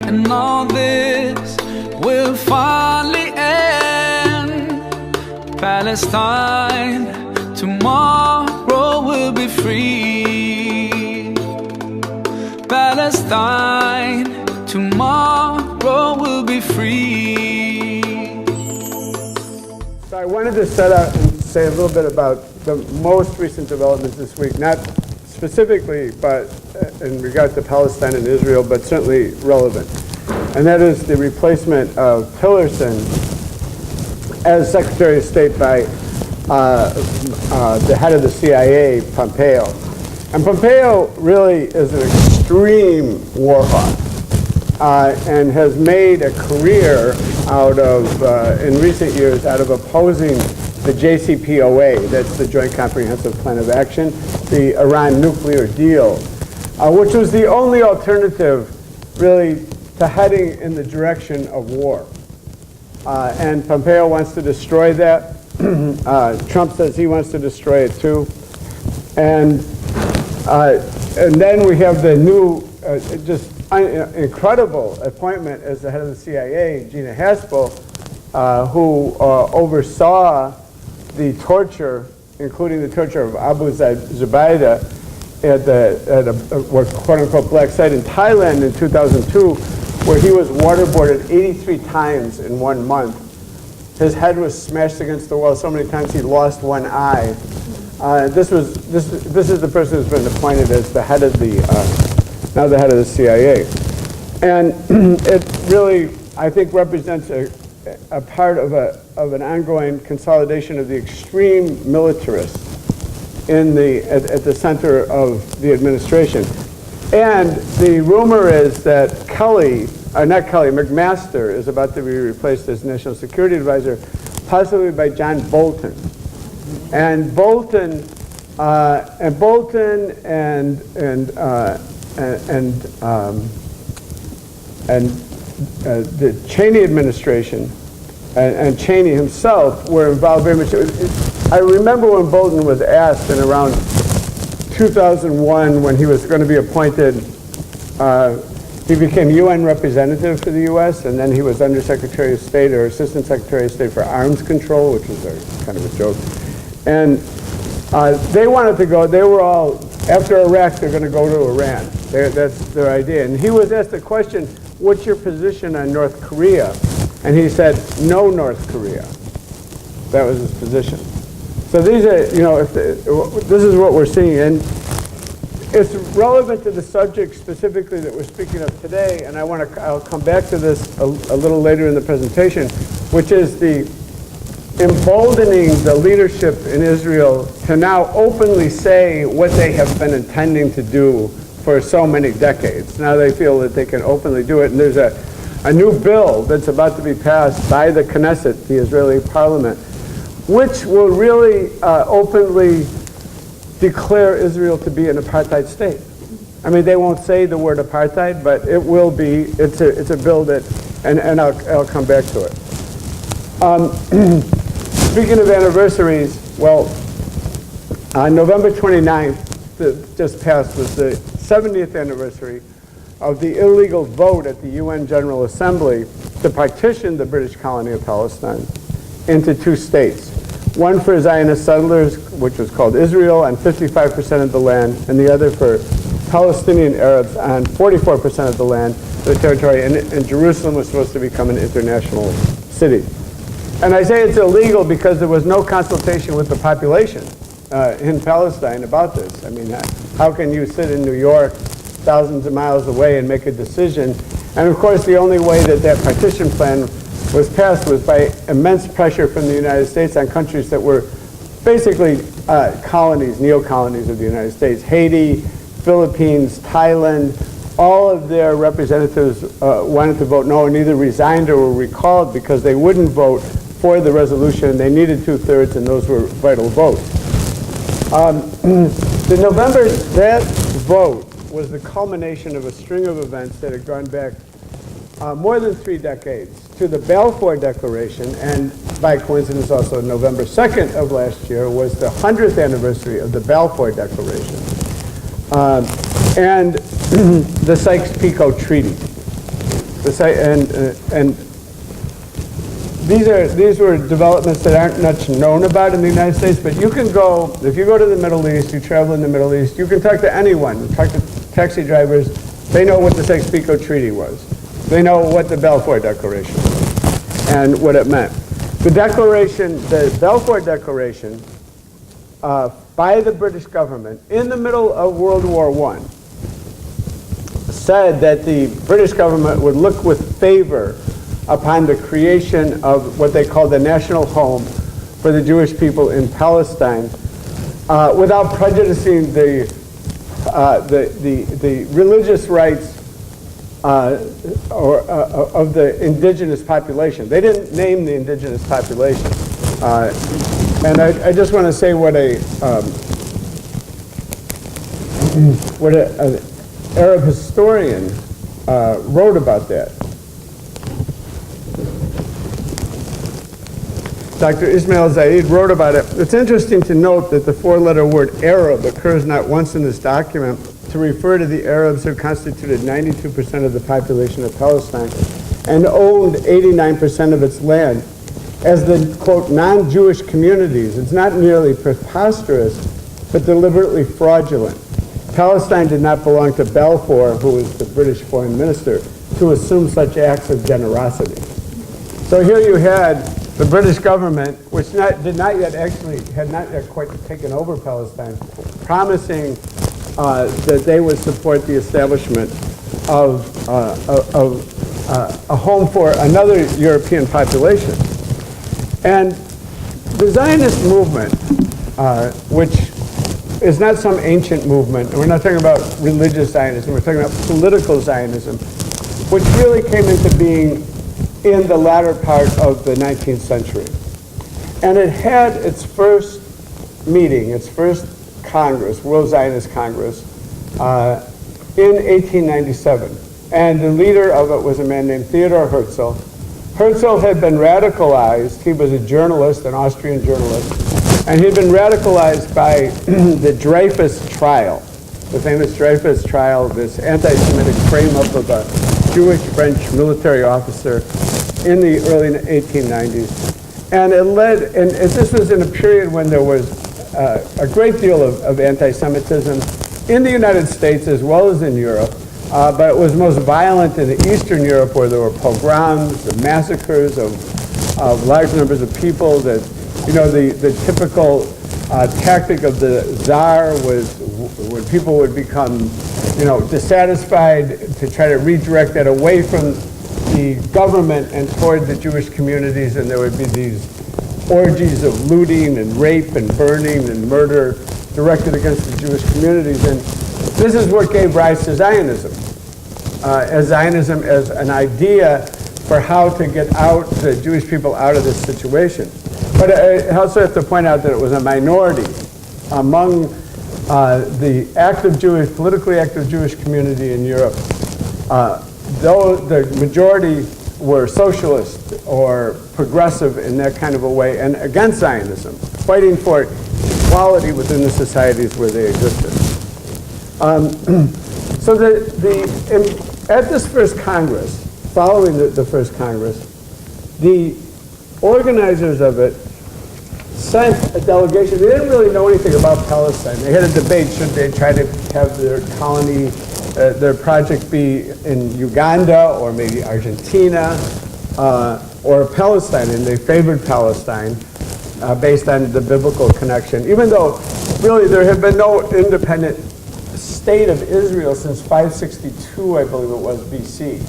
And all this will finally end. Palestine, tomorrow will be free. Palestine, tomorrow will be free. So I wanted to set out and say a little bit about the most recent developments this week, not specifically, but in regard to Palestine and Israel, but certainly relevant. And that is the replacement of Tillerson as Secretary of State by the head of the CIA, Pompeo. And Pompeo really is an extreme war hawk and has made a career out of, in recent years, out of opposing the JCPOA, that's the Joint Comprehensive Plan of Action, the Iran nuclear deal, which was the only alternative, really, to heading in the direction of war. And Pompeo wants to destroy that. Trump says he wants to destroy it too. And then we have the new, just incredible appointment as the head of the CIA, Gina Haspel, who oversaw the torture, including the torture of Abu Zubaydah at a quote-unquote black site in Thailand in 2002, where he was waterboarded 83 times in 1 month. His head was smashed against the wall so many times he lost one eye. This is the person who's been appointed as the head of the now the head of the CIA, and it really, I think, represents a part of an ongoing consolidation of the extreme militarists at the center of the administration. And the rumor is that McMaster is about to be replaced as National Security Advisor, possibly by John Bolton. And Bolton the Cheney administration and Cheney himself were involved very much. I remember when Bolton was asked in around 2001 when he was going to be appointed, he became UN representative for the US, and then he was Undersecretary of State or Assistant Secretary of State for Arms Control, which was kind of a joke. And they wanted to go, they were all, after Iraq, they're going to go to Iran. That's their idea. And he was asked the question, what's your position on North Korea? And he said, no North Korea. That was his position. So these are, this is what we're seeing. And it's relevant to the subject specifically that we're speaking of today, and I'll come back to this a little later in the presentation, which is the emboldening the leadership in Israel to now openly say what they have been intending to do for so many decades. Now they feel that they can openly do it, and there's a new bill that's about to be passed by the Knesset, the Israeli parliament, which will really openly declare Israel to be an apartheid state. I mean, they won't say the word apartheid, but it will be. It's a bill that, and I'll come back to it. Speaking of anniversaries, well, on November 29th, that just passed, was the 70th anniversary of the illegal vote at the UN General Assembly to partition the British colony of Palestine into 2 states. One for Zionist settlers, which was called Israel, on 55% of the land, and the other for Palestinian Arabs on 44% of the land, the territory, and Jerusalem was supposed to become an international city. And I say it's illegal because there was no consultation with the population in Palestine about this. I mean, how can you sit in New York, thousands of miles away, and make a decision? And of course, the only way that that partition plan was passed was by immense pressure from the United States on countries that were basically colonies, neo-colonies of the United States. Haiti, Philippines, Thailand, all of their representatives wanted to vote no, and either resigned or were recalled because they wouldn't vote for the resolution. They needed 2/3, and those were vital votes. The November, that vote was the culmination of a string of events that had gone back more than 3 decades to the Balfour Declaration, and by coincidence also November 2nd of last year was the 100th anniversary of the Balfour Declaration, and the Sykes-Picot Treaty. And these were developments that aren't much known about in the United States, but you can go, if you go to the Middle East, you travel in the Middle East, you can talk to anyone, talk to taxi drivers, they know what the Sykes-Picot Treaty was. They know what the Balfour Declaration was and what it meant. The Declaration, the Balfour Declaration, by the British government in the middle of World War I, said that the British government would look with favor upon the creation of what they called the national home for the Jewish people in Palestine, without prejudicing the religious rights of the indigenous population. They didn't name the indigenous population. And I just want to say what an Arab historian wrote about that. Dr. Ismail Zaid wrote about it. It's interesting to note that the four-letter word Arab occurs not once in this document to refer to the Arabs who constituted 92% of the population of Palestine and owned 89% of its land as the, quote, non-Jewish communities. It's not merely preposterous, but deliberately fraudulent. Palestine did not belong to Balfour, who was the British foreign minister, to assume such acts of generosity. So here you had the British government, which had not yet quite taken over Palestine, promising that they would support the establishment of a home for another European population. And the Zionist movement, which is not some ancient movement, and we're not talking about religious Zionism, we're talking about political Zionism, which really came into being in the latter part of the 19th century. And it had its first meeting, its first Congress, World Zionist Congress, in 1897. And the leader of it was a man named Theodor Herzl. Herzl had been radicalized. He was a journalist, an Austrian journalist, and he'd been radicalized by the Dreyfus Trial, the famous Dreyfus Trial, this anti-Semitic frame-up of a Jewish French military officer in the early 1890s. And it led, and this was in a period when there was a great deal of anti-Semitism in the United States as well as in Europe, but it was most violent in Eastern Europe, where there were pogroms, the massacres of large numbers of people. That, you know, the typical tactic of the Tsar was when people would become, you know, dissatisfied, to try to redirect that away from the government and toward the Jewish communities, and there would be these orgies of looting and rape and burning and murder directed against the Jewish communities. And this is what gave rise to Zionism, as an idea for how to get out the Jewish people out of this situation. But I also have to point out that it was a minority among the politically active Jewish community in Europe. Though the majority were socialist or progressive in that kind of a way and against Zionism, fighting for equality within the societies where they existed. So at this first Congress, following the first Congress, the organizers of it sent a delegation. They didn't really know anything about Palestine. They had a debate, should they try to have their colony, their project be in Uganda or maybe Argentina or Palestine, and they favored Palestine based on the biblical connection, even though really there had been no independent state of Israel since 562, I believe it was, BC.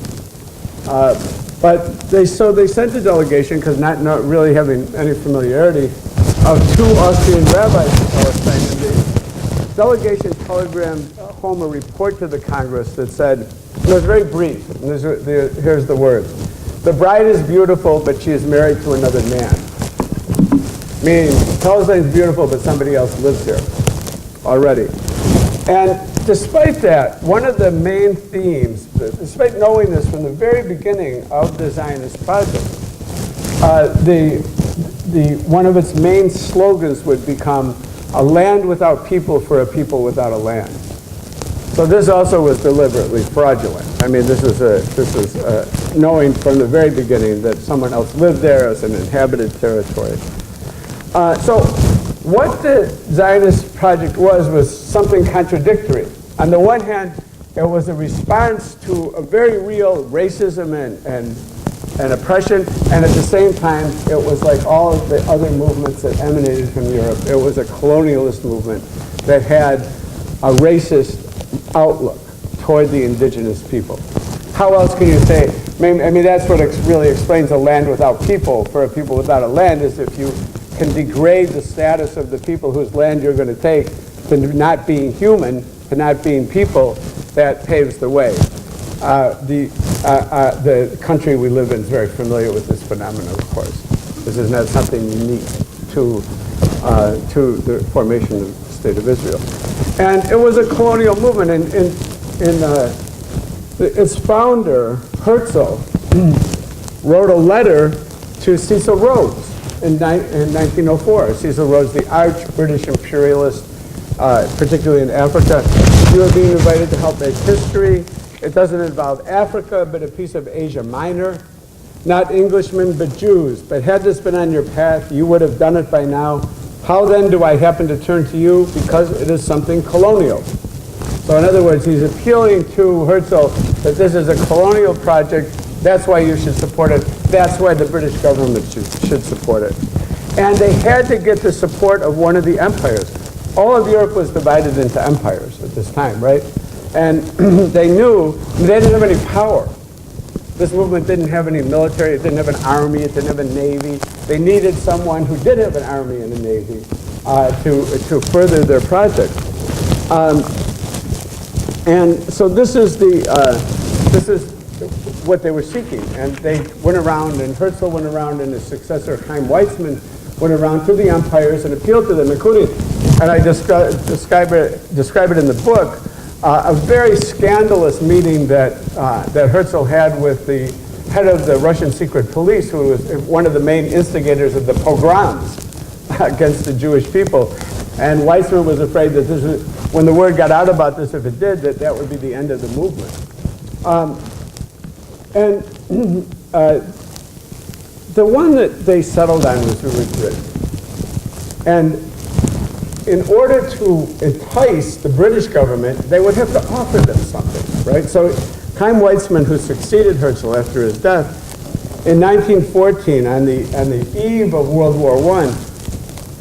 But they sent a delegation, because not really having any familiarity, of two Austrian rabbis to Palestine. And the delegation telegrammed home a report to the Congress that said, it was very brief, and here's the words: "The bride is beautiful, but she is married to another man." Meaning, Palestine is beautiful, but somebody else lives here already. And despite that, one of the main themes, despite knowing this from the very beginning of the Zionist project, one of its main slogans would become "a land without people for a people without a land." So this also was deliberately fraudulent. I mean, this is knowing from the very beginning that someone else lived there as an inhabited territory. So what the Zionist project was something contradictory. On the one hand, it was a response to a very real racism and oppression, and at the same time, it was like all of the other movements that emanated from Europe. It was a colonialist movement that had a racist outlook toward the indigenous people. How else can you say? I mean, that's what really explains a land without people. For a people without a land is if you can degrade the status of the people whose land you're going to take to not being human, to not being people, that paves the way. The country we live in is very familiar with this phenomenon, of course. This is not something unique to the formation of the State of Israel. And it was a colonial movement. Its founder, Herzl, wrote a letter to Cecil Rhodes in 1904. Cecil Rhodes, the arch-British imperialist, particularly in Africa. You are being invited to help make history. It doesn't involve Africa, but a piece of Asia Minor. Not Englishmen, but Jews. But had this been on your path, you would have done it by now. How then do I happen to turn to you? Because it is something colonial. So in other words, he's appealing to Herzl that this is a colonial project. That's why you should support it. That's why the British government should support it. And they had to get the support of one of the empires. All of Europe was divided into empires at this time, right? And they knew they didn't have any power. This movement didn't have any military, it didn't have an army, it didn't have a navy. They needed someone who did have an army and a navy to further their project. And so this is what they were seeking. And they went around, and Herzl went around, and his successor, Chaim Weizmann, went around to the empires and appealed to them, including, and I describe it in the book, a very scandalous meeting that Herzl had with the head of the Russian secret police, who was one of the main instigators of the pogroms against the Jewish people. And Weizmann was afraid that this was, when the word got out about this, if it did, that would be the end of the movement. The one that they settled on was really good. And in order to entice the British government, they would have to offer them something, right? So Chaim Weizmann, who succeeded Herzl after his death, in 1914, on the eve of World War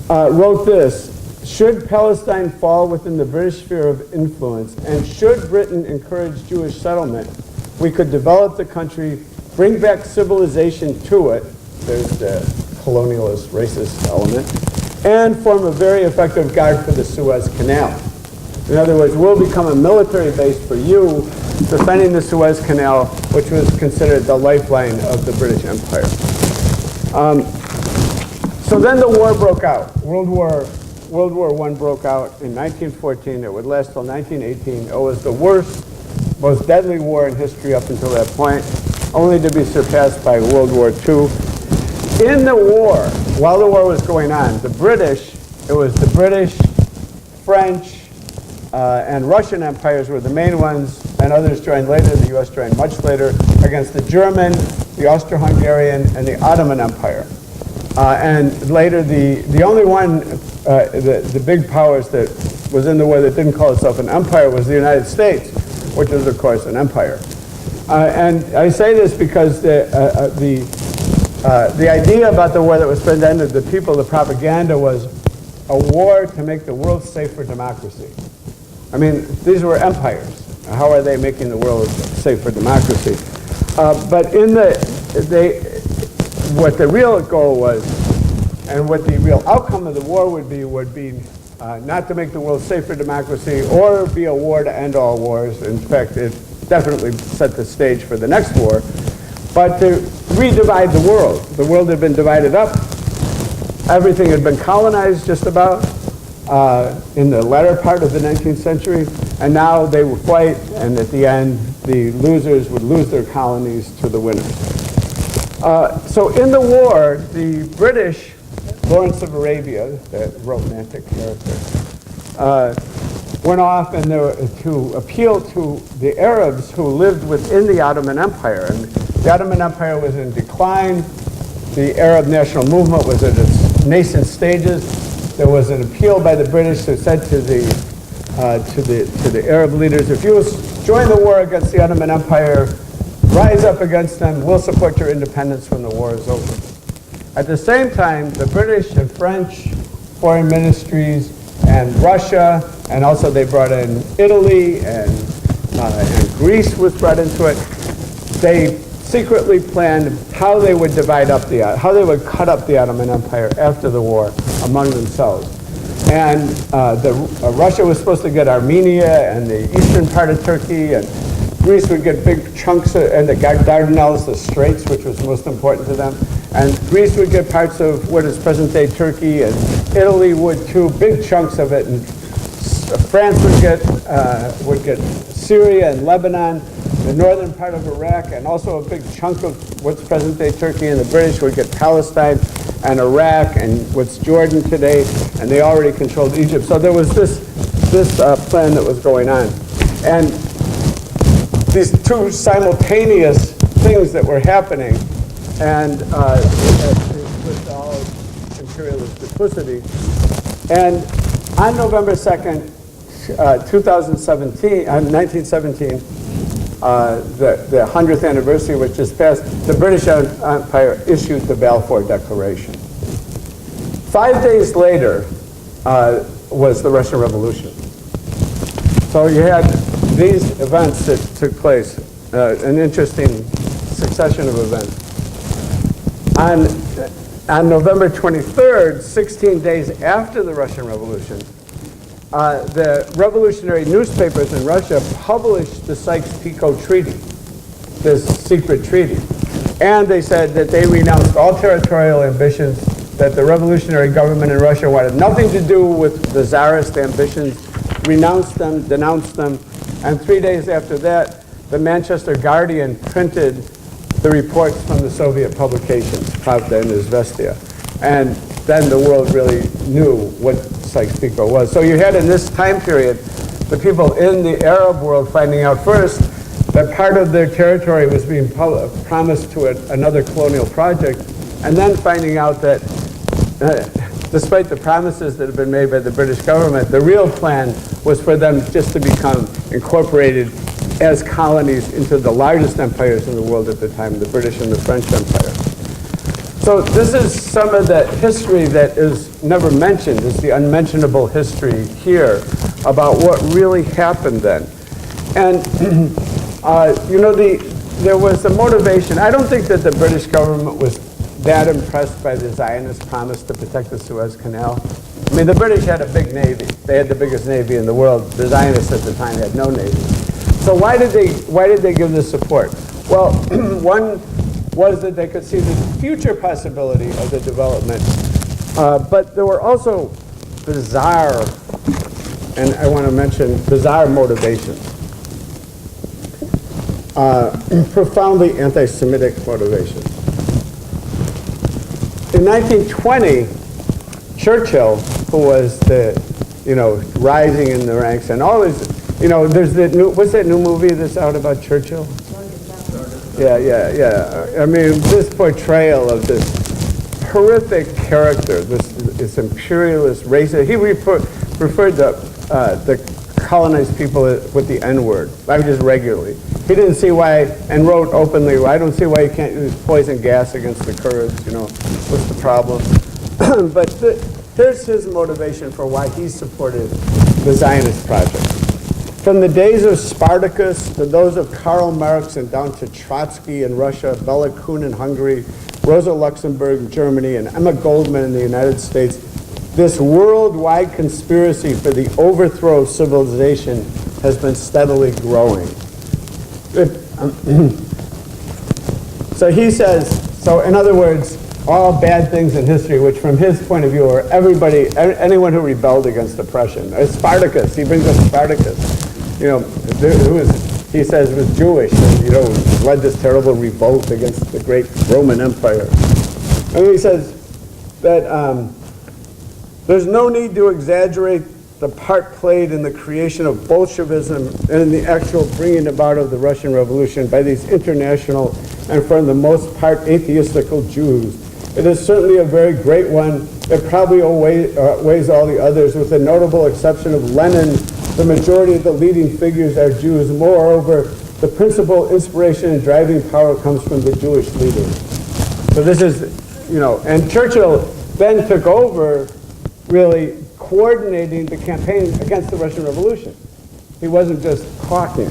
I, wrote this: should Palestine fall within the British sphere of influence, and should Britain encourage Jewish settlement, we could develop the country, bring back civilization to it, there's the colonialist, racist element, and form a very effective guard for the Suez Canal. In other words, we'll become a military base for you, defending the Suez Canal, which was considered the lifeline of the British Empire. So then the war broke out. World War I broke out in 1914. It would last till 1918. It was the worst, most deadly war in history up until that point, only to be surpassed by World War II. In the war, while the war was going on, it was the British, French, and Russian empires were the main ones, and others joined later. The U.S. joined much later, against the German, the Austro-Hungarian, and the Ottoman Empire. And later, the only one, the big powers that was in the war that didn't call itself an empire was the United States, which was, of course, an empire. And I say this because the idea about the war that was presented to the people, the propaganda, was a war to make the world safe for democracy. I mean, these were empires. How are they making the world safe for democracy? But what the real goal was, and what the real outcome of the war would be not to make the world safe for democracy or be a war to end all wars. In fact, it definitely set the stage for the next war, but to redivide the world. The world had been divided up. Everything had been colonized just about in the latter part of the 19th century, and now they would fight, and at the end, the losers would lose their colonies to the winners. So in the war, the British, Lawrence of Arabia, that romantic character, went off to appeal to the Arabs who lived within the Ottoman Empire. And The Ottoman Empire was in decline. The Arab national movement was at its nascent stages. There was an appeal by the British that said to the Arab leaders, if you join the war against the Ottoman Empire, rise up against them, we'll support your independence when the war is over. At the same time, the British and French foreign ministries and Russia, and also they brought in Italy and Greece was brought into it. They secretly planned how they would divide up how they would cut up the Ottoman Empire after the war among themselves. And Russia was supposed to get Armenia and the eastern part of Turkey, and Greece would get big chunks and the Dardanelles, the Straits, which was most important to them. And Greece would get parts of what is present-day Turkey, and Italy would too, big chunks of it. And France would get Syria and Lebanon, the northern part of Iraq, and also a big chunk of what's present-day Turkey. And the British would get Palestine and Iraq and what's Jordan today, and they already controlled Egypt. So there was this plan that was going on. And these two simultaneous things that were happening, and with all imperialist duplicity. And on November 2nd, 1917, the 100th anniversary, which just passed, the British Empire issued the Balfour Declaration. 5 days later was the Russian Revolution. So you had these events that took place, an interesting succession of events. On November 23rd, 16 days after the Russian Revolution, the revolutionary newspapers in Russia published the Sykes-Picot Treaty, this secret treaty. And they said that they renounced all territorial ambitions, that the revolutionary government in Russia wanted nothing to do with the Tsarist ambitions, renounced them, denounced them. And 3 days after that, the Manchester Guardian printed the reports from the Soviet publications, Pravda and Izvestia. And then the world really knew what Sykes-Picot was. So you had in this time period the people in the Arab world finding out first that part of their territory was being promised to another colonial project, and then finding out that despite the promises that had been made by the British government, the real plan was for them just to become incorporated as colonies into the largest empires in the world at the time, the British and the French Empire. So this is some of the history that is never mentioned, is the unmentionable history here about what really happened then. And there was a motivation. I don't think that the British government was that impressed by the Zionist promise to protect the Suez Canal. I mean, the British had a big navy. They had the biggest navy in the world. The Zionists at the time had no navy. So why did they give this support? Well, one was that they could see the future possibility of the development, but there were also bizarre, and I want to mention bizarre motivations, profoundly anti-Semitic motivations. In 1920, Churchill, who was rising in the ranks, and always, there's what's that new movie that's out about Churchill? Yeah. I mean, this portrayal of this horrific character, this imperialist racist. He referred to the colonized people with the N-word. I mean, just regularly. He didn't see why, and wrote openly, I don't see why you can't use poison gas against the Kurds. What's the problem? But here's his motivation for why he supported the Zionist project. From the days of Spartacus to those of Karl Marx and down to Trotsky in Russia, Bela Kun in Hungary, Rosa Luxemburg in Germany, and Emma Goldman in the United States, this worldwide conspiracy for the overthrow of civilization has been steadily growing. So he says, so in other words, all bad things in history, which from his point of view are anyone who rebelled against oppression. Spartacus, he brings up Spartacus. He says was Jewish and, led this terrible revolt against the great Roman Empire. And he says that there's no need to exaggerate the part played in the creation of Bolshevism and in the actual bringing about of the Russian Revolution by these international and for the most part atheistical Jews. It is certainly a very great one. It probably outweighs all the others, with the notable exception of Lenin. The majority of the leading figures are Jews. Moreover, the principal inspiration and driving power comes from the Jewish leaders. So this is, you know, and Churchill then took over really coordinating the campaign against the Russian Revolution. He wasn't just talking.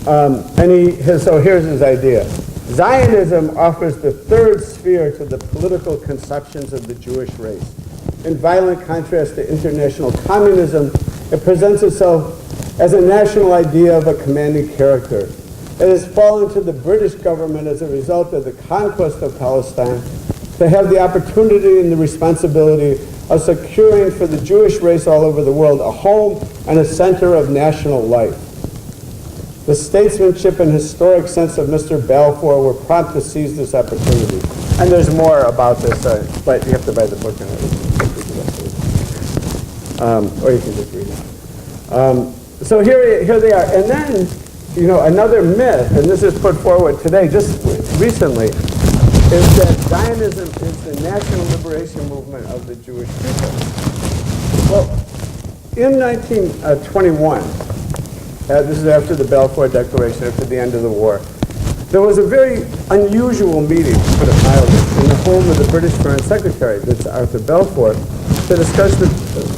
So here's his idea. Zionism offers the third sphere to the political conceptions of the Jewish race. In violent contrast to international communism, it presents itself as a national idea of a commanding character. It has fallen to the British government as a result of the conquest of Palestine to have the opportunity and the responsibility of securing for the Jewish race all over the world a home and a center of national life. The statesmanship and historic sense of Mr. Balfour were prompt to seize this opportunity. And there's more about this, but you have to buy the book and or you can just read it. So here they are. And then, you know, another myth, and this is put forward today, just recently, is that Zionism is the national liberation movement of the Jewish people. Well, in 1921, this is after the Balfour Declaration, after the end of the war, there was a very unusual meeting, to put it mildly, in the home of the British Foreign Secretary, that's Arthur Balfour, to discuss the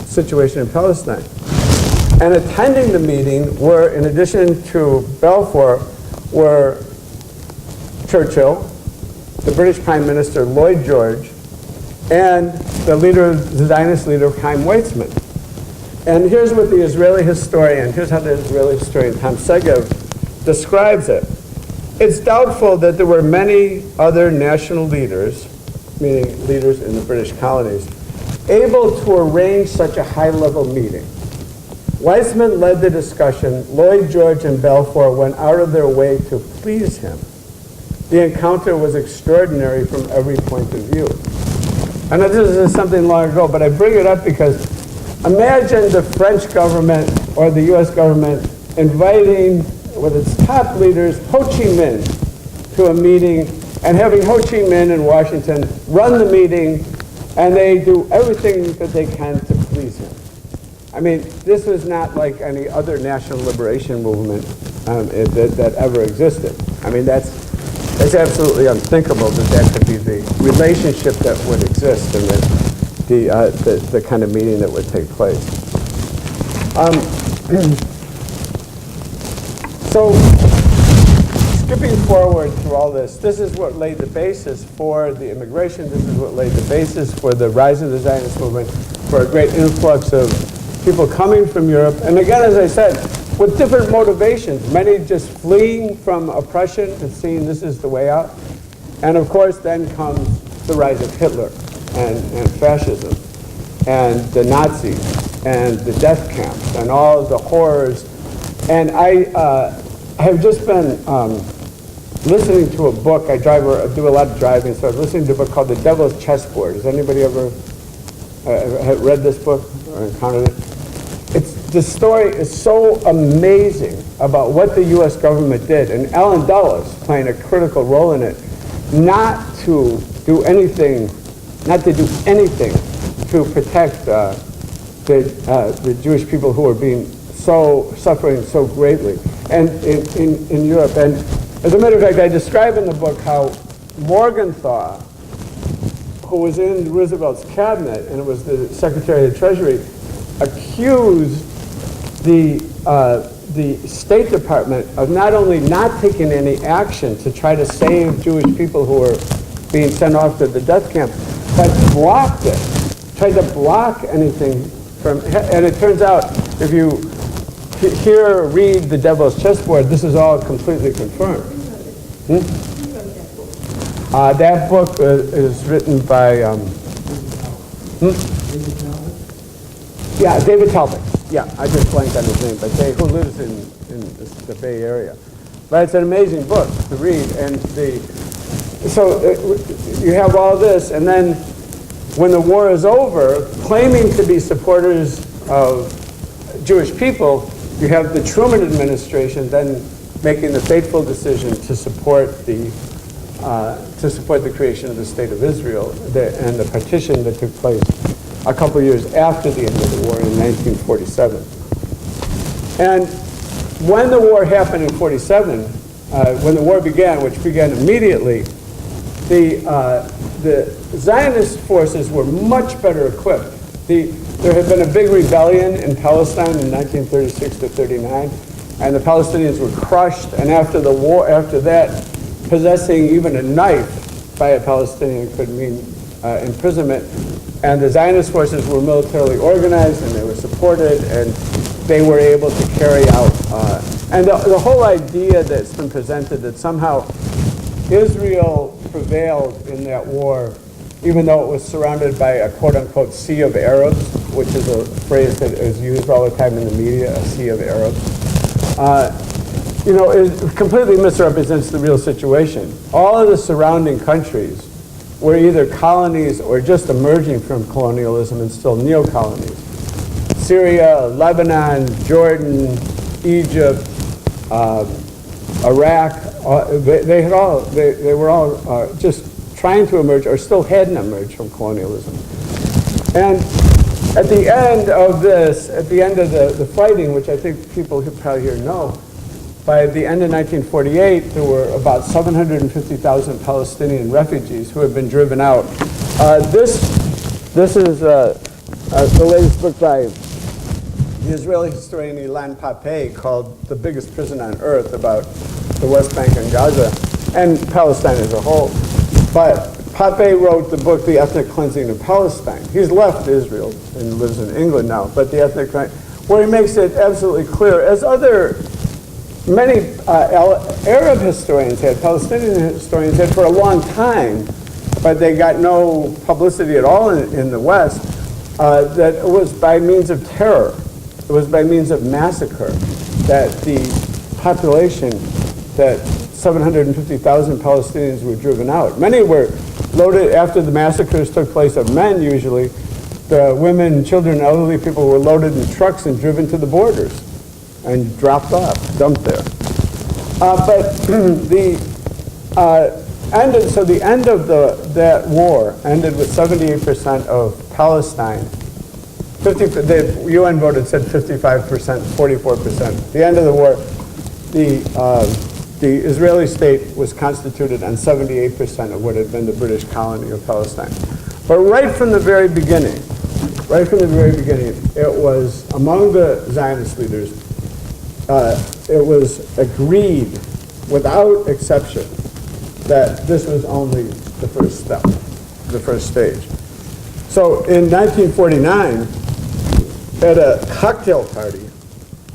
situation in Palestine. And attending the meeting were, in addition to Balfour, were Churchill, the British Prime Minister Lloyd George, and the Zionist leader Chaim Weizmann. And here's what the Israeli historian, here's how the Israeli historian Tom Segev describes it. It's doubtful that there were many other national leaders, meaning leaders in the British colonies, able to arrange such a high-level meeting. Weizmann led the discussion. Lloyd George and Balfour went out of their way to please him. The encounter was extraordinary from every point of view. I know this is something long ago, but I bring it up because imagine the French government or the US government inviting, with its top leaders, Ho Chi Minh to a meeting, and having Ho Chi Minh in Washington run the meeting, and they do everything that they can to please him. I mean, this was not like any other national liberation movement that ever existed. I mean, it's absolutely unthinkable that could be the relationship that would exist and the kind of meeting that would take place. So, skipping forward through all this, this is what laid the basis for the immigration. This is what laid the basis for the rise of the Zionist movement, for a great influx of people coming from Europe. And again, as I said, with different motivations, many just fleeing from oppression and seeing this is the way out. And of course, then comes the rise of Hitler and fascism and the Nazis and the death camps and all of the horrors. And I have just been listening to a book. I do a lot of driving, so I was listening to a book called The Devil's Chessboard. Has anybody ever read this book or encountered it? The story is so amazing about what the U.S. government did, and Alan Dulles playing a critical role in it, not to do anything to protect the Jewish people who were suffering so greatly, and in Europe. And as a matter of fact, I describe in the book how Morgenthau, who was in Roosevelt's cabinet and was the Secretary of the Treasury, accused the State Department of not only not taking any action to try to save Jewish people who were being sent off to the death camp, but blocked it, tried to block anything from, and it turns out, if you read The Devil's Chessboard, this is all completely confirmed. That book is written by, David Talbot. Yeah, I just blanked on his name, but who lives in the Bay Area. But it's an amazing book to read, and so you have all this, and then when the war is over, claiming to be supporters of Jewish people, you have the Truman administration then making the fateful decision to support the to support the creation of the State of Israel and the partition that took place a couple years after the end of the war in 1947. And when the war happened in 47, when the war began, which began immediately, the Zionist forces were much better equipped. There had been a big rebellion in Palestine in 1936 to 39, and the Palestinians were crushed. And after the war, after that, possessing even a knife by a Palestinian could mean imprisonment. And the Zionist forces were militarily organized, and they were supported, and they were able to carry out. And the whole idea that's been presented that somehow Israel prevailed in that war, even though it was surrounded by a quote-unquote sea of Arabs, which is a phrase that is used all the time in the media, a sea of Arabs, it completely misrepresents the real situation. All of the surrounding countries were either colonies or just emerging from colonialism and still neo-colonies. Syria, Lebanon, Jordan, Egypt, Iraq, they were all just trying to emerge, or still hadn't emerged from colonialism. And at the end of this, at the end of the fighting, which I think people who probably here know, by the end of 1948, there were about 750,000 Palestinian refugees who had been driven out. This is the latest book by the Israeli historian Ilan Pape called The Biggest Prison on Earth, about the West Bank and Gaza, and Palestine as a whole. But Pape wrote the book, The Ethnic Cleansing of Palestine. He's left Israel and lives in England now, but the ethnic, where he makes it absolutely clear, as many Arab historians had, Palestinian historians had for a long time, but they got no publicity at all in the West, that it was by means of terror. It was by means of massacre that the population, that 750,000 Palestinians were driven out. Many were loaded, after the massacres took place of men usually, the women, children, elderly people were loaded in trucks and driven to the borders and dropped off, dumped there. But the end of that war ended with 78% of Palestine. The UN voted said 55%, 44%. The end of the war, the Israeli state was constituted on 78% of what had been the British colony of Palestine. But right from the very beginning, it was among the Zionist leaders, it was agreed without exception that this was only the first step, the first stage. So in 1949, at a cocktail party,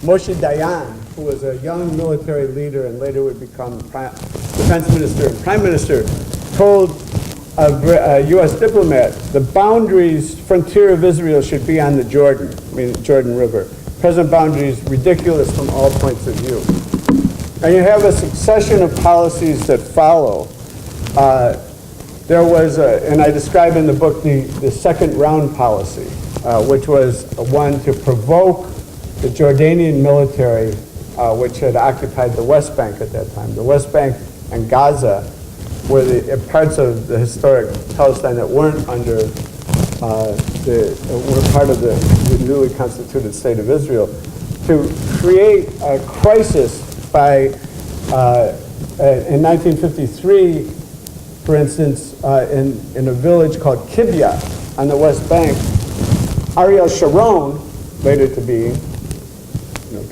Moshe Dayan, who was a young military leader and later would become defense minister and prime minister, told a U.S. diplomat the frontier of Israel should be on the Jordan River. Present boundaries ridiculous from all points of view. And you have a succession of policies that follow. There was, and I describe in the book, the second round policy, which was one to provoke the Jordanian military, which had occupied the West Bank at that time. The West Bank and Gaza were the parts of the historic Palestine that weren't under were part of the newly constituted State of Israel, to create a crisis by, in 1953, for instance, in a village called Kibbutz on the West Bank, Ariel Sharon, later to be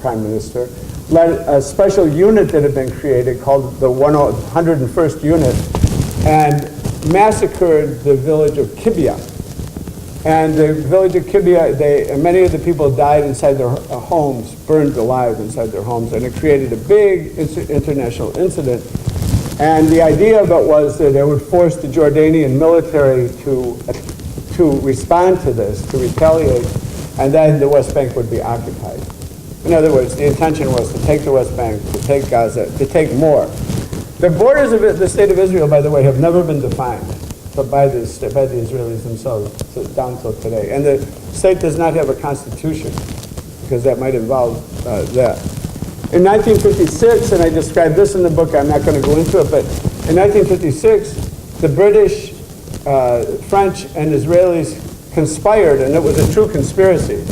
prime minister, led a special unit that had been created called the 101st Unit and massacred the village of Kibbutz. And the village of Kibbutz, many of the people died inside their homes, burned alive inside their homes, and it created a big international incident. And the idea of it was that it would force the Jordanian military to respond to this, to retaliate, and then the West Bank would be occupied. In other words, the intention was to take the West Bank, to take Gaza, to take more. The borders of the State of Israel, by the way, have never been defined by the Israelis themselves down till today. And the state does not have a constitution, because that might involve that. In 1956, and I described this in the book, I'm not going to go into it, but In 1956, the British, French, and Israelis conspired, and it was a true conspiracy.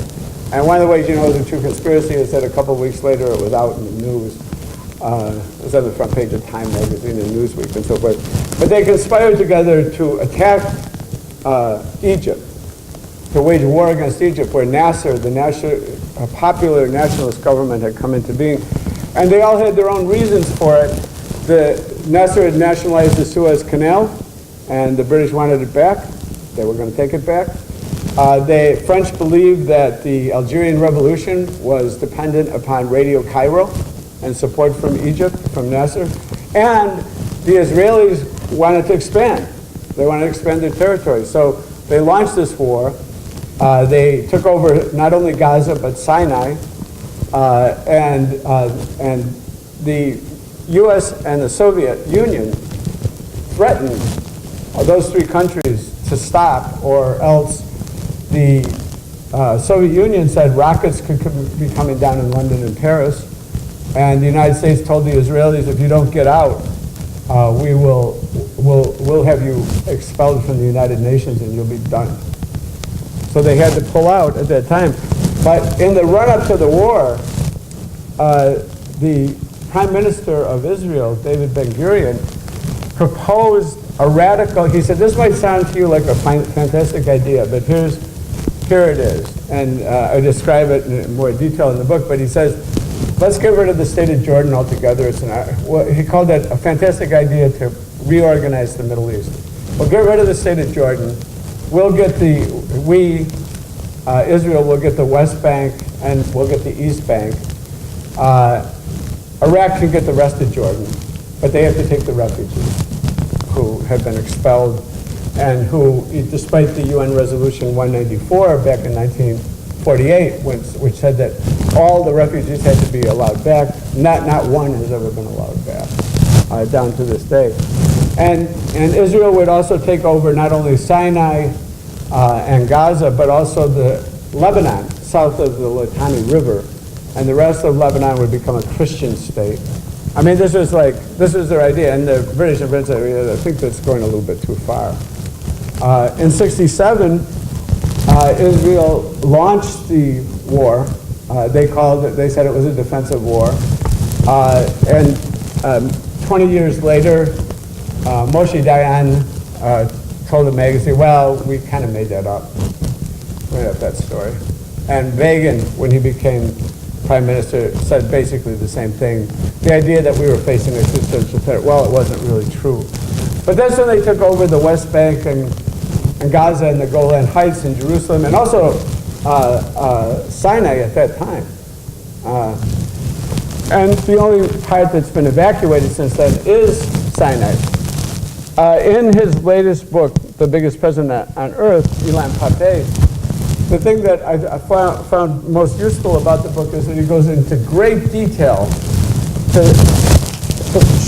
And one of the ways you know it was a true conspiracy is that a couple of weeks later it was out in the news. It was on the front page of Time magazine and Newsweek and so forth. But they conspired together to attack Egypt, to wage war against Egypt, where Nasser, a popular nationalist government, had come into being. And they all had their own reasons for it. Nasser had nationalized the Suez Canal, and the British wanted it back. They were going to take it back. The French believed that the Algerian Revolution was dependent upon Radio Cairo and support from Egypt, from Nasser. And the Israelis wanted to expand. They wanted to expand their territory. So they launched this war. They took over not only Gaza, but Sinai. And the US and the Soviet Union threatened those three countries to stop, or else the Soviet Union said rockets could be coming down in London and Paris, and the United States told the Israelis, if you don't get out, we'll have you expelled from the United Nations and you'll be done. So they had to pull out at that time. But in the run-up to the war, the Prime Minister of Israel, David Ben-Gurion, proposed a radical, he said, this might sound to you like a fantastic idea, but here it is. And I describe it in more detail in the book, but he says, let's get rid of the state of Jordan altogether. He called that a fantastic idea to reorganize the Middle East. We'll get rid of the state of Jordan. Israel will get the West Bank and we'll get the East Bank. Iraq can get the rest of Jordan, but they have to take the refugees who have been expelled and who, despite the UN Resolution 194 back in 1948, which said that all the refugees had to be allowed back, not one has ever been allowed back, down to this day. And Israel would also take over not only Sinai and Gaza, but also the Lebanon, south of the Litani River, and the rest of Lebanon would become a Christian state. I mean, this was their idea, and the British and Brits said, I think that's going a little bit too far. In '67, Israel launched the war. They said it was a defensive war. And 20 years later, Moshe Dayan told the magazine, well, we kind of made that up. We made up that story. And Reagan, when he became Prime Minister, said basically the same thing. The idea that we were facing a existential threat, well, it wasn't really true. But that's when they took over the West Bank and Gaza and the Golan Heights in Jerusalem, and also Sinai at that time. And the only part that's been evacuated since then is Sinai. In his latest book, The Biggest President on Earth, Ilan Pappé, the thing that I found most useful about the book is that he goes into great detail to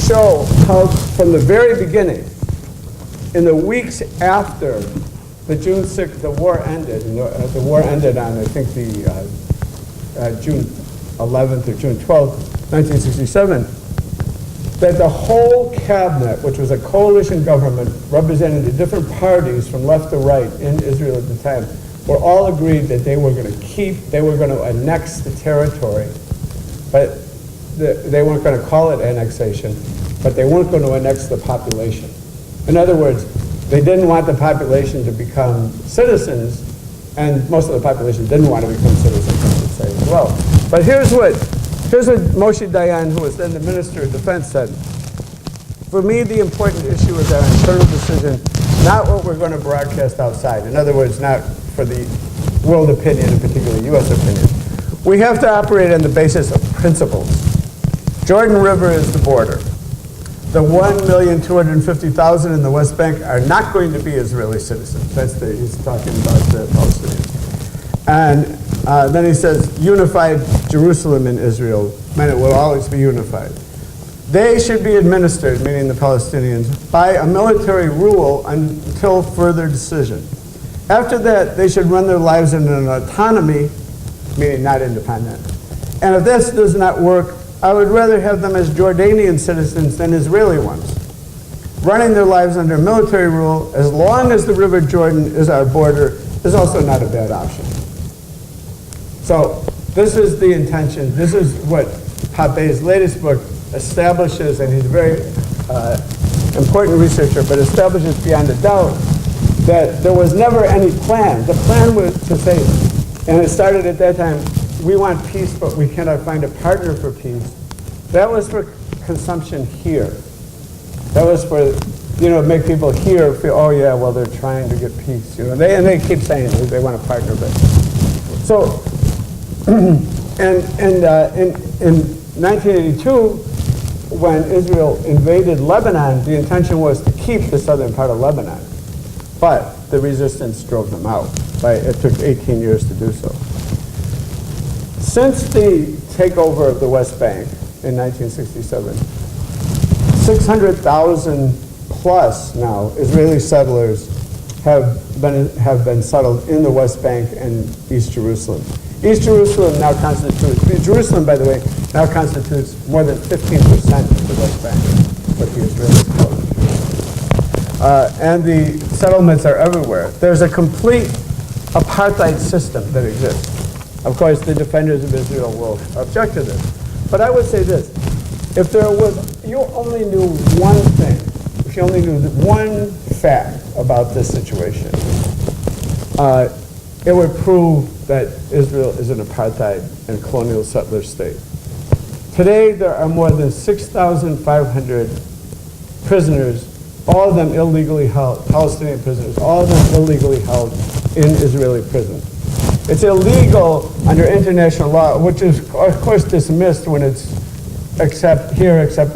show how, from the very beginning, in the weeks after the June 6th, the war ended, and the war ended on, I think, the June 11th or June 12th, 1967, that the whole cabinet, which was a coalition government representing the different parties from left to right in Israel at the time, were all agreed that they were going to annex the territory, but they weren't going to call it annexation, but they weren't going to annex the population. In other words, they didn't want the population to become citizens, and most of the population didn't want to become citizens, I would say, as well. But here's what Moshe Dayan, who was then the Minister of Defense, said. For me, the important issue is our internal decision, not what we're going to broadcast outside. In other words, not for the world opinion, and particularly U.S. opinion. We have to operate on the basis of principles. Jordan River is the border. The 1,250,000 in the West Bank are not going to be Israeli citizens. He's talking about the Palestinians. And then he says, unified Jerusalem and Israel, and it will always be unified. They should be administered, meaning the Palestinians, by a military rule until further decision. After that, they should run their lives in an autonomy, meaning not independent. And if this does not work, I would rather have them as Jordanian citizens than Israeli ones. running their lives under military rule, as long as the River Jordan is our border, is also not a bad option. So this is the intention. This is what Pape's latest book establishes, and he's a very important researcher, but establishes beyond a doubt that there was never any plan. The plan was to say, and it started at that time, we want peace, but we cannot find a partner for peace. That was for consumption here. That was for, make people here feel, oh yeah, well they're trying to get peace. And they keep saying they want a partner, but so, in 1982, when Israel invaded Lebanon, the intention was to keep the southern part of Lebanon, but the resistance drove them out. It took 18 years to do so. Since the takeover of the West Bank in 1967, 600,000 plus now Israeli settlers have been settled in the West Bank and East Jerusalem. East Jerusalem now constitutes, Jerusalem, by the way, now constitutes more than 15% of the West Bank, what the Israelis call it. And the settlements are everywhere. There's a complete apartheid system that exists. Of course, the defenders of Israel will object to this. But I would say this, if you only knew one thing, if you only knew one fact about this situation, it would prove that Israel is an apartheid and colonial settler state. Today, there are more than 6,500 prisoners, all of them illegally held, Palestinian prisoners, all of them illegally held in Israeli prisons. It's illegal under international law, which is, of course, dismissed when it's except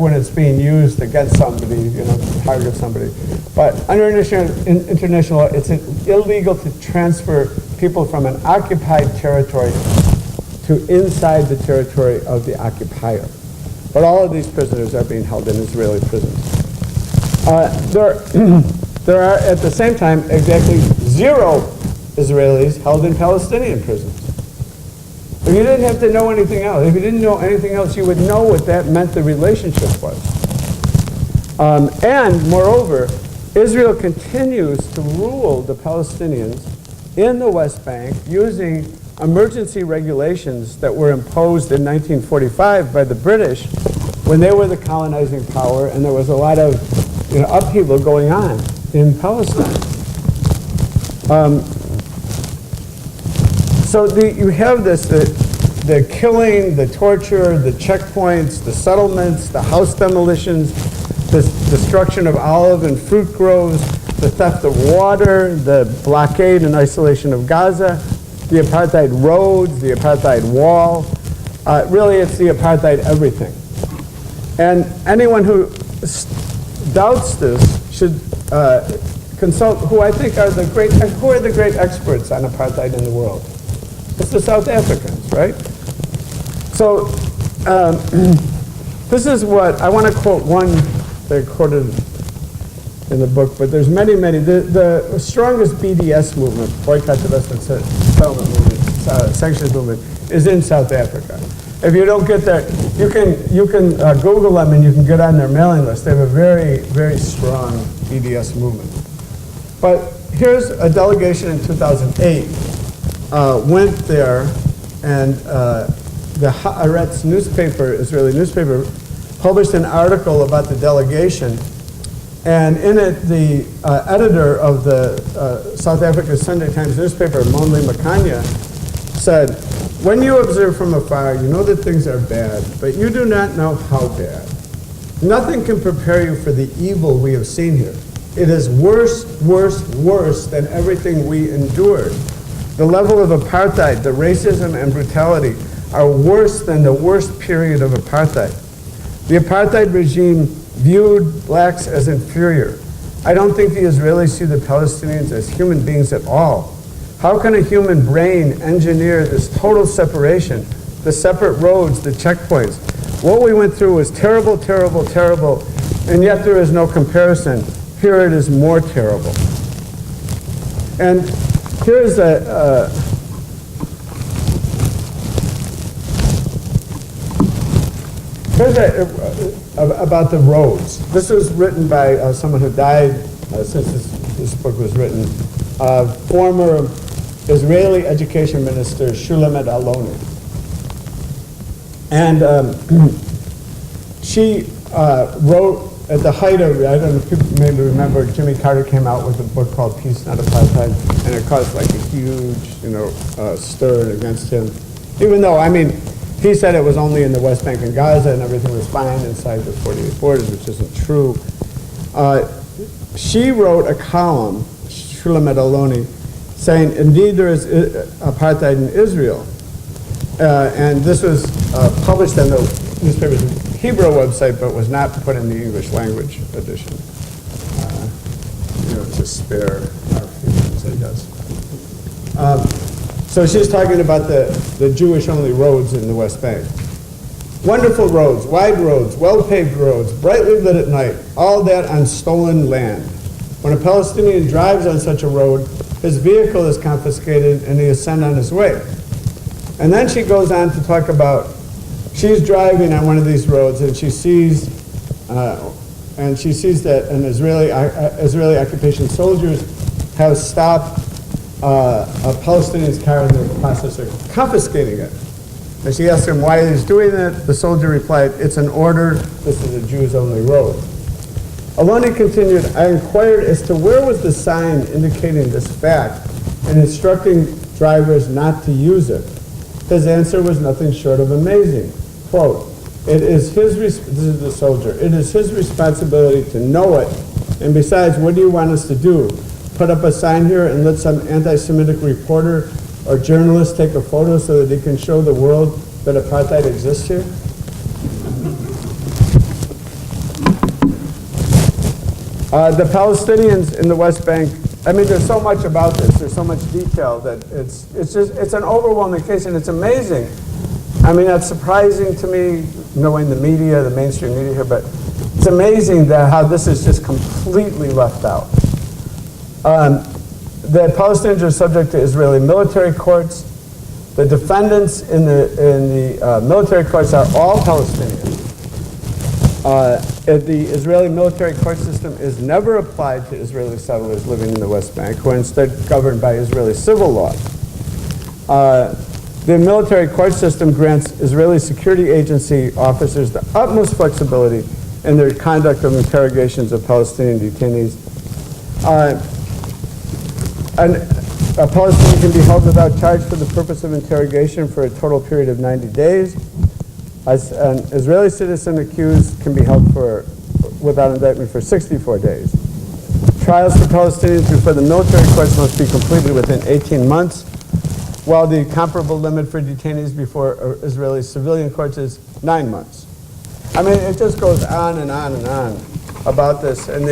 when it's being used against somebody, to target somebody. But under international law, it's illegal to transfer people from an occupied territory to inside the territory of the occupier. But all of these prisoners are being held in Israeli prisons. There are, at the same time, exactly 0 Israelis held in Palestinian prisons. If you didn't have to know anything else, if you didn't know anything else, you would know what that meant the relationship was. And moreover, Israel continues to rule the Palestinians in the West Bank using emergency regulations that were imposed in 1945 by the British when they were the colonizing power, and there was a lot of upheaval going on in Palestine. So you have this, the killing, the torture, the checkpoints, the settlements, the house demolitions, the destruction of olive and fruit groves, the theft of water, the blockade and isolation of Gaza, the apartheid roads, the apartheid wall. Really, it's the apartheid everything. And anyone who doubts this should consult who I think are the great experts on apartheid in the world. It's the South Africans, right? So this is what, I want to quote one they quoted in the book, but there's many. The strongest BDS movement, Boycott, Divestment, Settlement movement, sanctions movement, is in South Africa. If you don't get that, you can Google them and you can get on their mailing list. They have a very, very strong BDS movement. But here's a delegation in 2008 went there, and the Haaretz newspaper, Israeli newspaper, published an article about the delegation, and in it the editor of the South Africa Sunday Times newspaper, Monli Makanya, said, "When you observe from afar, you know that things are bad, but you do not know how bad. Nothing can prepare you for the evil we have seen here. It is worse, worse, worse than everything we endured. The level of apartheid, the racism and brutality are worse than the worst period of apartheid. The apartheid regime viewed blacks as inferior. I don't think the Israelis see the Palestinians as human beings at all. How can a human brain engineer this total separation, the separate roads, the checkpoints? What we went through was terrible, terrible, terrible, and yet there is no comparison. Here it is more terrible." And here's about the roads. This was written by someone who died since this book was written, former Israeli Education Minister Shulamit Aloni. And she wrote at the height of, I don't know if people maybe remember, Jimmy Carter came out with a book called Peace, Not Apartheid, and it caused like a huge, stir against him. Even though, I mean, he said it was only in the West Bank and Gaza and everything was fine inside the 48 borders, which isn't true. She wrote a column, Shulamit Aloni, saying, indeed there is apartheid in Israel. And this was published on the newspaper's Hebrew website, but was not put in the English language edition. To spare our feelings, I guess. So she's talking about the Jewish-only roads in the West Bank. Wonderful roads, wide roads, well-paved roads, brightly lit at night, all that on stolen land. When a Palestinian drives on such a road, his vehicle is confiscated and he is sent on his way. And then she goes on to talk about, she's driving on one of these roads and she sees that an Israeli occupation soldiers have stopped a Palestinian's car in the process of confiscating it. And she asked him why he's doing it. The soldier replied, it's an order, this is a Jews-only road. Aloni continued, I inquired as to where was the sign indicating this fact and instructing drivers not to use it. His answer was nothing short of amazing. Quote, this is the soldier, it is his responsibility to know it, and besides, what do you want us to do? Put up a sign here and let some anti-Semitic reporter or journalist take a photo so that he can show the world that apartheid exists here? The Palestinians in the West Bank, I mean, there's so much about this, there's so much detail that it's an overwhelming case, and it's amazing. I mean, that's surprising to me, knowing the media, the mainstream media here, but it's amazing that how this is just completely left out. The Palestinians are subject to Israeli military courts. The defendants in the military courts are all Palestinians. The Israeli military court system is never applied to Israeli settlers living in the West Bank, who are instead governed by Israeli civil law. The military court system grants Israeli security agency officers the utmost flexibility in their conduct of interrogations of Palestinian detainees. A Palestinian can be held without charge for the purpose of interrogation for a total period of 90 days. An Israeli citizen accused can be held without indictment for 64 days. Trials for Palestinians before the military courts must be completed within 18 months, while the comparable limit for detainees before Israeli civilian courts is 9 months. I mean, it just goes on and on and on about this, and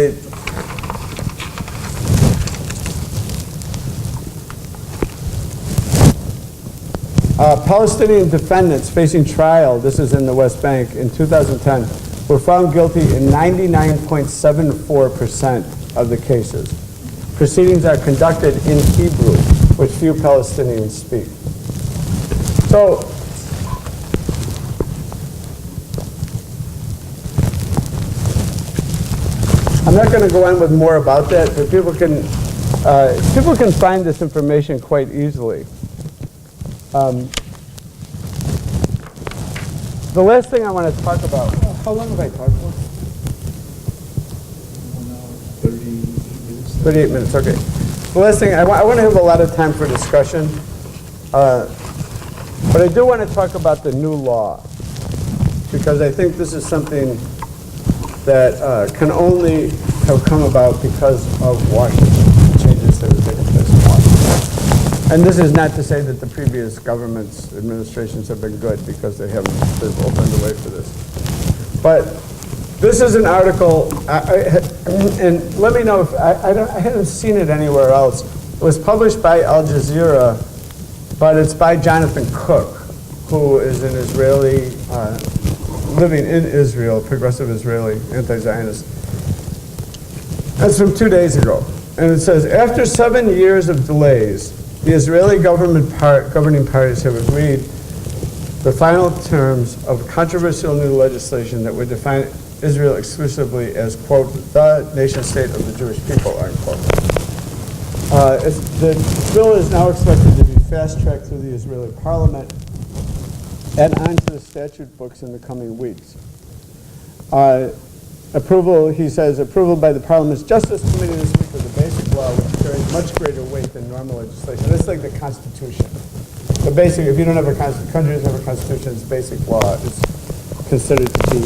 Palestinian defendants facing trial, this is in the West Bank, in 2010, were found guilty in 99.74% of the cases. Proceedings are conducted in Hebrew, which few Palestinians speak. So, I'm not going to go on with more about that, but people can find this information quite easily. The last thing I want to talk about, how long have I talked for? 38 minutes, okay. The last thing, I want to have a lot of time for discussion, but I do want to talk about the new law, because I think this is something that can only have come about because of Washington, changes that have taken place in Washington. And this is not to say that the previous governments, administrations have been good, because they've opened the way for this. But this is an article, and let me know if, I haven't seen it anywhere else. It was published by Al Jazeera, but it's by Jonathan Cook, who is an Israeli, living in Israel, progressive Israeli, anti-Zionist. That's from 2 days ago. And it says, after 7 years of delays, the Israeli governing parties have agreed the final terms of controversial new legislation that would define Israel exclusively as, quote, the nation state of the Jewish people, unquote. The bill is now expected to be fast-tracked through the Israeli parliament and onto the statute books in the coming weeks. Approval, he says, approval by the Parliament's Justice Committee this week of the basic law, which carries much greater weight than normal legislation. It's like the Constitution. The basic, if you don't have a constitution, country doesn't have a constitution, its basic law is considered to be,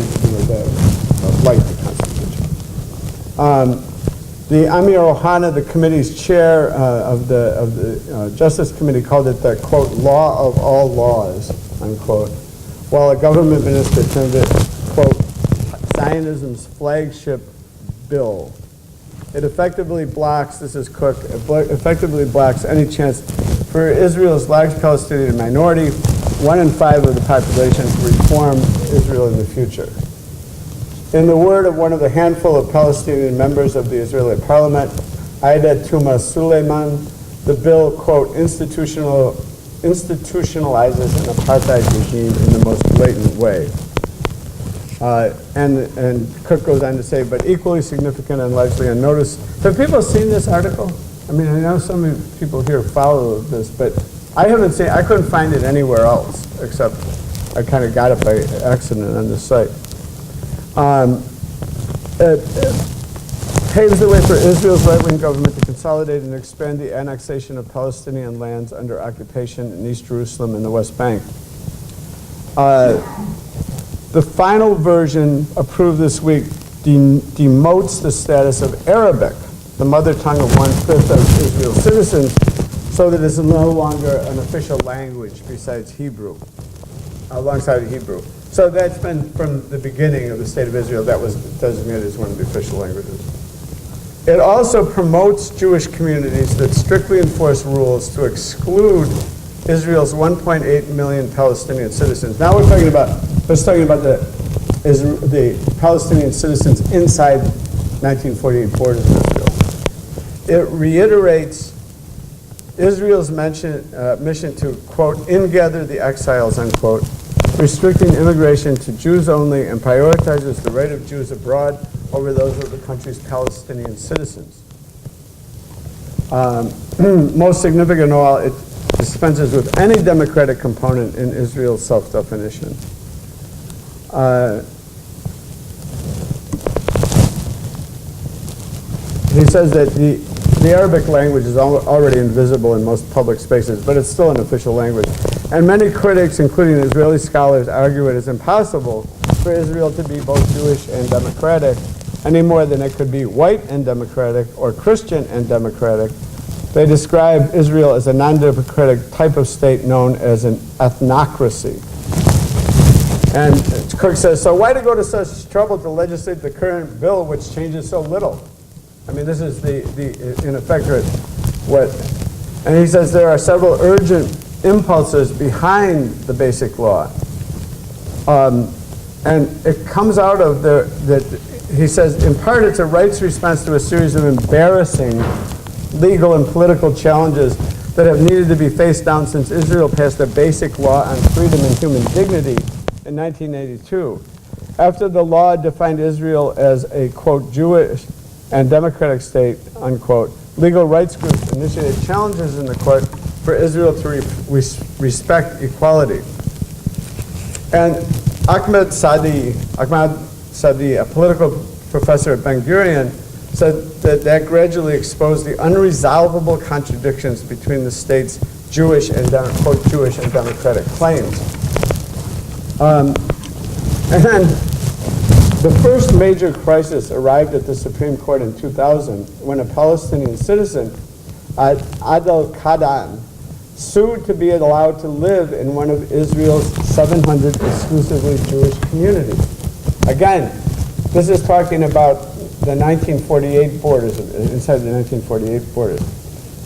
like the Constitution. The Amir Ohana, the committee's chair of the Justice Committee, called it the, quote, law of all laws, unquote, while a government minister termed it, quote, Zionism's flagship bill. It effectively blocks, this is Cook, it effectively blocks any chance for Israel's large Palestinian minority, 1 in 5 of the population, to reform Israel in the future. In the word of one of the handful of Palestinian members of the Israeli parliament, Aida Tuma Suleiman, the bill, quote, institutionalizes an apartheid regime in the most blatant way. And Cook goes on to say, but equally significant and largely unnoticed. Have people seen this article? I mean, I know some of people here follow this, but I haven't seen, I couldn't find it anywhere else, except I kind of got it by accident on this site. It paves the way for Israel's right-wing government to consolidate and expand the annexation of Palestinian lands under occupation in East Jerusalem and the West Bank. The final version approved this week demotes the status of Arabic, the mother tongue of 1/5 of Israel's citizens, so that it's no longer an official language besides Hebrew, alongside Hebrew. So that's been from the beginning of the State of Israel, that was designated as one of the official languages. It also promotes Jewish communities that strictly enforce rules to exclude Israel's 1.8 million Palestinian citizens. Now we're talking about, the Palestinian citizens inside 1948 borders of Israel. It reiterates Israel's mission to, quote, ingather the exiles, unquote, restricting immigration to Jews only, and prioritizes the right of Jews abroad over those of the country's Palestinian citizens. Most significant of all, it dispenses with any democratic component in Israel's self-definition. He says that the Arabic language is already invisible in most public spaces, but it's still an official language. And many critics, including Israeli scholars, argue it is impossible for Israel to be both Jewish and democratic, any more than it could be white and democratic or Christian and democratic. They describe Israel as a non-democratic type of state known as an ethnocracy. And Cook says, so why to go to such trouble to legislate the current bill which changes so little? I mean, this is in effect, what, and he says there are several urgent impulses behind the basic law. And it comes out of he says, in part it's a rights response to a series of embarrassing legal and political challenges that have needed to be faced down since Israel passed a basic law on freedom and human dignity in 1982. After the law defined Israel as a, quote, Jewish and democratic state, unquote, legal rights groups initiated challenges in the court for Israel to respect equality. And Ahmad Sadi, a political professor at Ben Gurion, said that gradually exposed the unresolvable contradictions between the state's Jewish and, quote, Jewish and democratic claims. And then the first major crisis arrived at the Supreme Court in 2000 when a Palestinian citizen, Adel Kadan, sued to be allowed to live in one of Israel's 700 exclusively Jewish communities. Again, this is talking about the 1948 borders, inside the 1948 borders.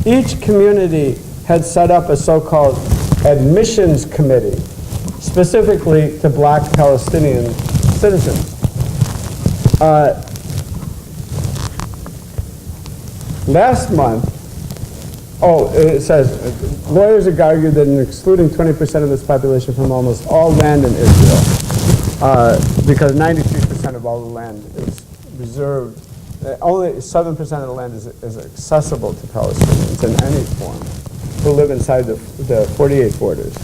Each community had set up a so-called admissions committee, specifically to block Palestinian citizens. Last month, it says, lawyers have argued that in excluding 20% of this population from almost all land in Israel, because 93% of of all the land is reserved. Only 7% of the land is accessible to Palestinians in any form who live inside the 48 borders.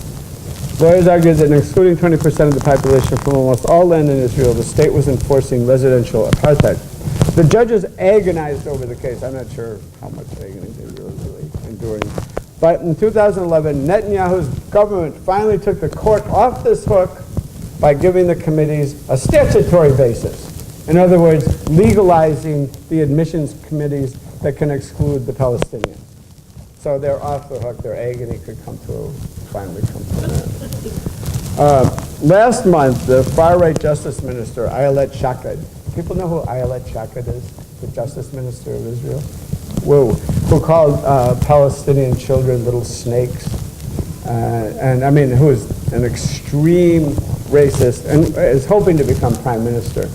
Lawyers argued that in excluding 20% of the population from almost all land in Israel, the state was enforcing residential apartheid. The judges agonized over the case. I'm not sure how much agony they were really enduring. But in 2011, Netanyahu's government finally took the court off this hook by giving the committees a statutory basis. In other words, legalizing the admissions committees that can exclude the Palestinians. So they're off the hook. Their agony could finally come to an end. Last month, the far-right Justice Minister, Ayelet Shaked, people know who Ayelet Shaked is, the Justice Minister of Israel, who called Palestinian children little snakes, and I mean, who is an extreme racist and is hoping to become prime minister.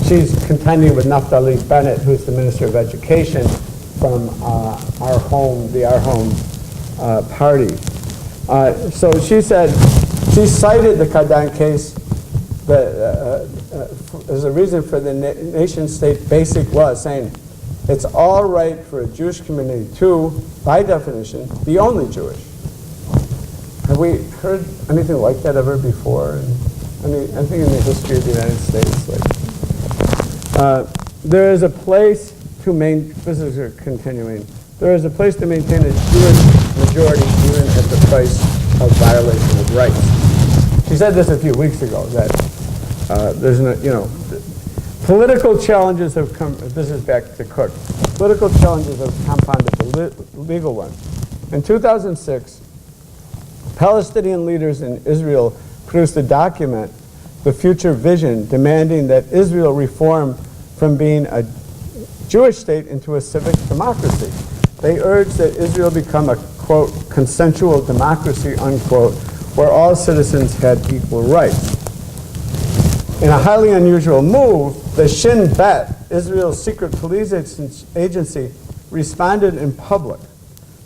She's contending with Naftali Bennett, who's the Minister of Education from Our Home, the Our Home party. So she said, she cited the Kadan case as a reason for the nation-state basic law, saying it's all right for a Jewish community to, by definition, be only Jewish. Have we heard anything like that ever before? I mean, I think in the history of the United States, there is a place to this is continuing. There is a place to maintain a Jewish majority even at the price of violation of rights. She said this a few weeks ago, that there's no, political challenges have come, this is back to Cook, political challenges have compounded the legal ones. In 2006, Palestinian leaders in Israel produced a document, The Future Vision, demanding that Israel reform from being a Jewish state into a civic democracy. They urged that Israel become a, quote, consensual democracy, unquote, where all citizens had equal rights. In a highly unusual move, the Shin Bet, Israel's secret police agency, responded in public.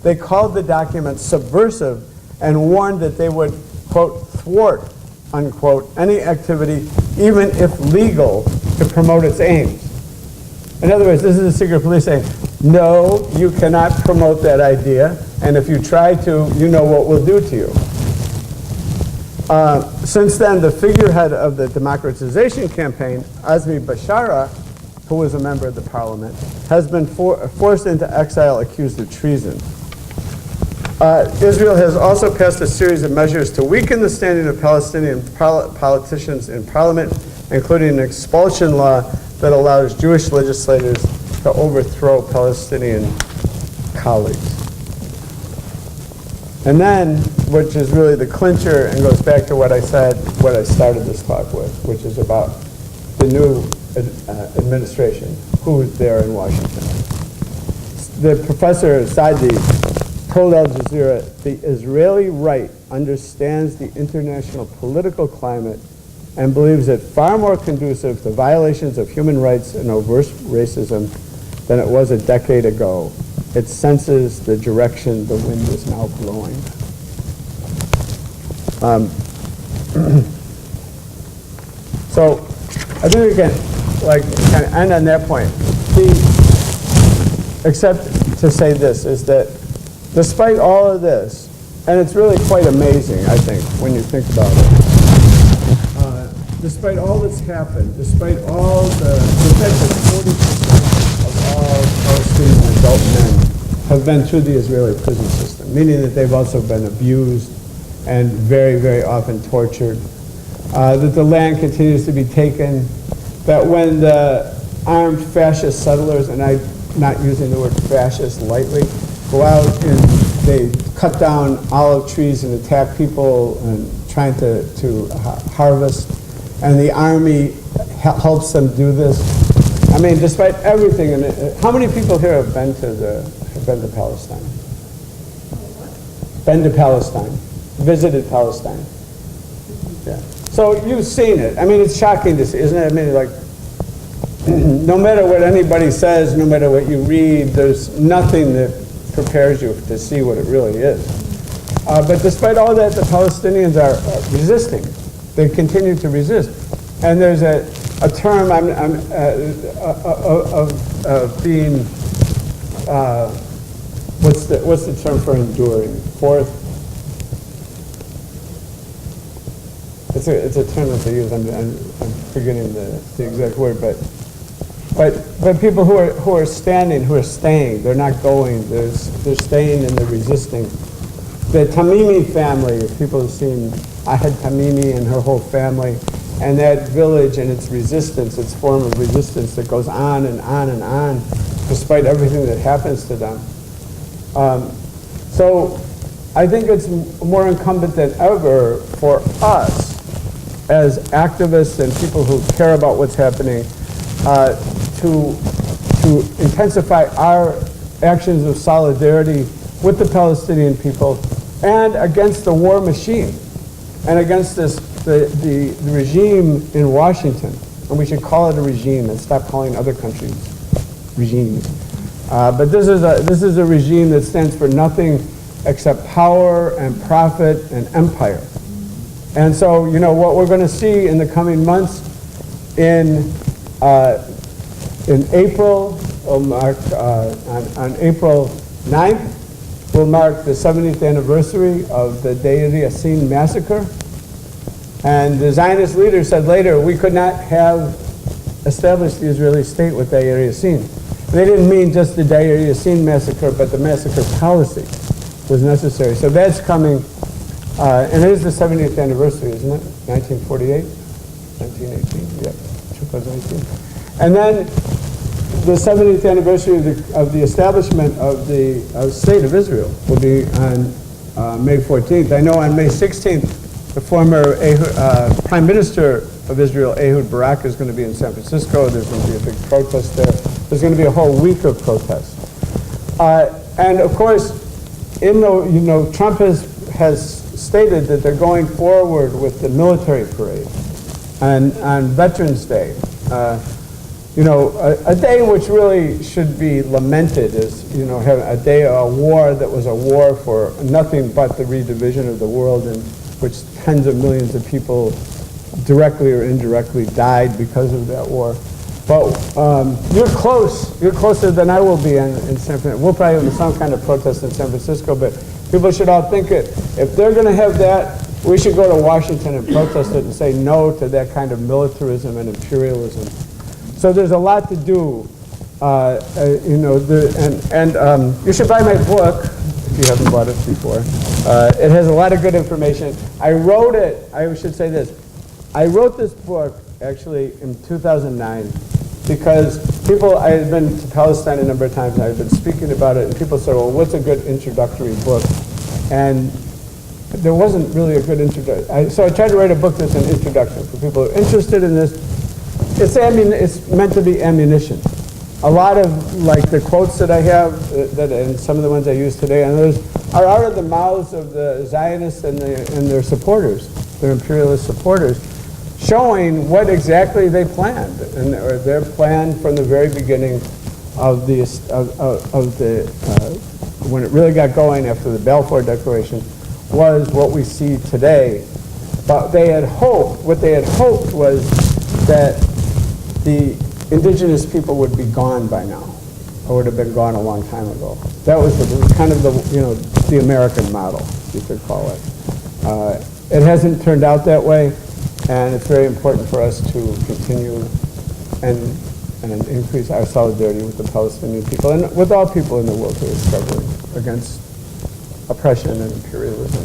They called the document subversive and warned that they would, quote, thwart, unquote, any activity, even if legal, to promote its aims. In other words, this is the secret police saying, no, you cannot promote that idea, and if you try to, you know what we'll do to you. Since then, the figurehead of the democratization campaign, Azmi Bashara, who was a member of the parliament, has been forced into exile accused of treason. Israel has also passed a series of measures to weaken the standing of Palestinian politicians in parliament, including an expulsion law that allows Jewish legislators to overthrow Palestinian colleagues. And then, which is really the clincher and goes back to what I said, what I started this talk with, which is about the new administration, who's there in Washington. The professor Saadi told Al Jazeera, the Israeli right understands the international political climate and believes it far more conducive to violations of human rights and overt racism than it was a decade ago. It senses the direction the wind is now blowing. So I think we can kind of end on that point. Except to say this, is that despite all of this, and it's really quite amazing, I think, when you think about it, despite all that's happened, despite all the fact that 40% of all Palestinian adult men have been through the Israeli prison system, meaning that they've also been abused and very, very often tortured, that the land continues to be taken, that when the armed fascist settlers, and I'm not using the word fascist lightly, go out and they cut down olive trees and attack people and trying to harvest, and the army helps them do this. I mean, despite everything, and how many people here have been to Palestine? Been to Palestine, visited Palestine. Yeah. So you've seen it. I mean, it's shocking to see, isn't it? I mean, like, no matter what anybody says, no matter what you read, there's nothing that prepares you to see what it really is. But despite all that, the Palestinians are resisting. They continue to resist. And there's a a term of being, what's the term for enduring? Fourth? It's a term that they use. I'm forgetting the exact word, but people who are standing, who are staying, they're not going. They're staying and they're resisting. The Tamimi family, if people have seen Ahad Tamimi and her whole family, and that village and its resistance, its form of resistance that goes on and on and on, despite everything that happens to them. So I think it's more incumbent than ever for us as activists and people who care about what's happening to intensify our actions of solidarity with the Palestinian people and against the war machine and against the regime in Washington. And we should call it a regime and stop calling other countries regimes. But this is a regime that stands for nothing except power and profit and empire. And so, you know, what we're going to see in the coming months in April, on April 9th, will mark the 70th anniversary of the Deir Yassin massacre. And the Zionist leader said later, we could not have established the Israeli state with Deir Yassin. They didn't mean just the Deir Yassin massacre, but the massacre policy was necessary. So that's coming. And it is the 70th anniversary, isn't it? 1948? 1918? Yeah, 2018. And then the 70th anniversary of the establishment of the State of Israel will be on May 14th. I know on May 16th, the former Prime Minister of Israel, Ehud Barak, is going to be in San Francisco. There's going to be a big protest there. There's going to be a whole week of protests. And of course, Trump has stated that they're going forward with the military parade on Veterans Day. A day which really should be lamented is, a day, a war that was a war for nothing but the redivision of the world, in which tens of millions of people directly or indirectly died because of that war. But you're closer than I will be in San Francisco. We'll probably have some kind of protest in San Francisco, but people should all think it. If they're going to have that, we should go to Washington and protest it and say no to that kind of militarism and imperialism. So there's a lot to do, you should buy my book if you haven't bought it before. It has a lot of good information. I wrote this book actually in 2009 because I had been to Palestine a number of times and I had been speaking about it, and people said, well, what's a good introductory book? And there wasn't really a good introduction. So I tried to write a book that's an introduction for people who are interested in this. It's meant to be ammunition. A lot of the quotes that I have, and some of the ones I use today, and those are out of the mouths of the Zionists and their supporters, their imperialist supporters, showing what exactly they planned, or their plan from the very beginning of when it really got going after the Balfour Declaration, was what we see today. But what they had hoped was that the indigenous people would be gone by now, or would have been gone a long time ago. That was kind of the American model, you could call it. It hasn't turned out that way, and it's very important for us to continue and increase our solidarity with the Palestinian people and with all people in the world who are struggling against oppression and imperialism.